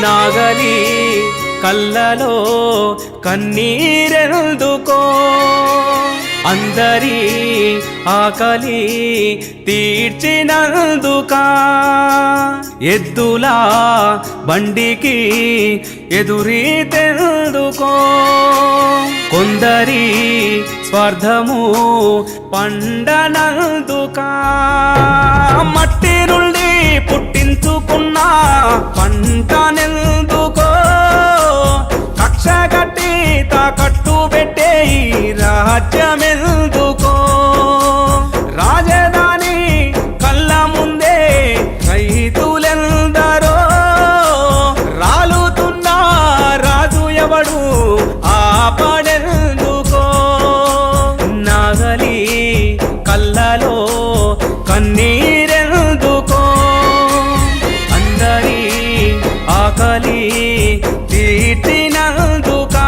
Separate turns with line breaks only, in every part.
నాగలి కళ్ళలో కన్నీరెందుకో అందరి ఆకలి తీర్చినందుకా ఎద్దులా బండికి ఎదురీతెందుకో కొందరి స్వార్థము పండనందుకా మట్టి నుండి పుట్టించుకున్న పంటనెందుకో కక్ష గట్టి తాకట్టు పెట్టే రాజ్యమెందుకో రాజధాని కళ్ళ ముందే రైతులెందరో రాలుతున్న రాజు ఎవడు ఆపడెందుకో నాగలి కళ్ళలో కన్నీరెందుకో అందరి ఆకలి తీర్చినందుకా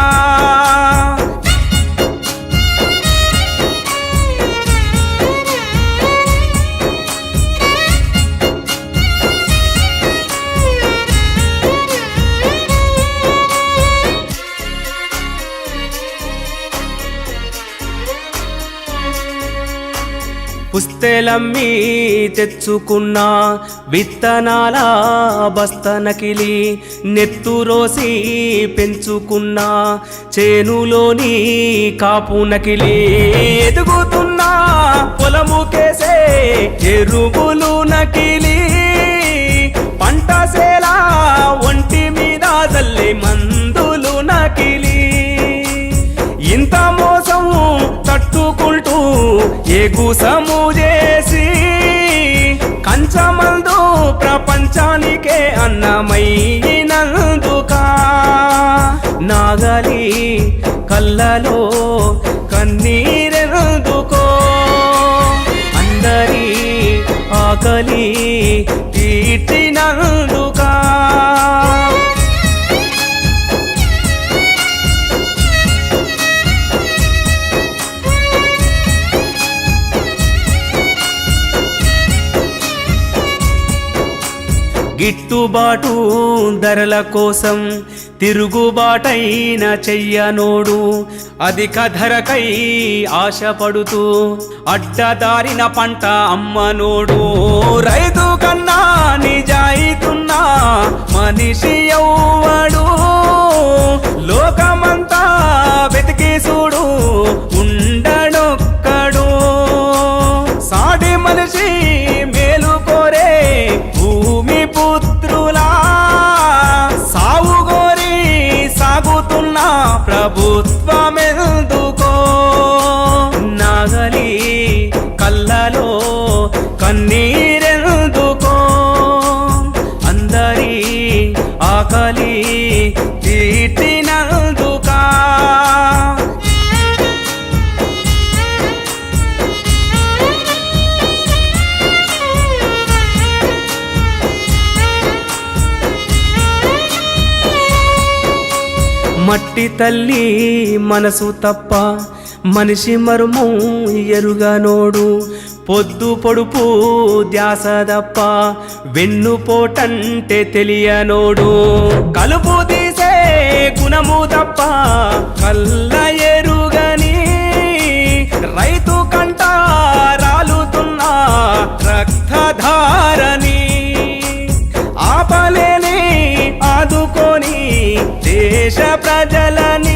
పుస్తెలమ్మి తెచ్చుకున్న విత్తనాల బస్తనకిలి నెత్తురోసి పెంచుకున్న చేనులోని కాపునకిలి ఎదుగుతున్న పొలముకేసే ఎరువులు నకిలి పంట సేల ఒంటి మీద జల్లే మందులు నకిలి ఇంత మోసం తట్టుకుంటూ ఎగుసము చేసి కంచమందు ప్రపంచానికే అన్నమైనందుకా నాగలి కళ్ళలో కన్నీరెందుకో అందరి ఆకలి తీర్చినందుకా గిట్టుబాటు ధరల కోసం తిరుగుబాటైన చెయ్యనోడు అధిక ధరకై ఆశపడుతూ అడ్డదారిన పంట అమ్మనోడు రైతు కన్నా నిజాయితున్నా మనిషి ఎవ్వడు లోకమంతా వెతికి చూడు ఉండడొక్కడు సాటి మనిషి మేలు కోరే భూమి పుత్రులా సావుగోరి సాగుతున్న ప్రభుత్వమెందుకో నాగలి కళ్ళలో కన్నీరెందుకో అందరి ఆకలి తీర్చినందుకా మట్టి తల్లి మనసు తప్ప మనిషి మర్మం ఎరుగనోడు పొద్దు పొడుపు ధ్యాస తప్ప వెన్నుపోటంటే తెలియనోడు కలుపు తీసే గుణము తప్ప కళ్ళ ఎరుగని రైతు కంట రాలుతున్న రక్తధారని ఆపలేని ఆదుకొని దేశ ప్రజలని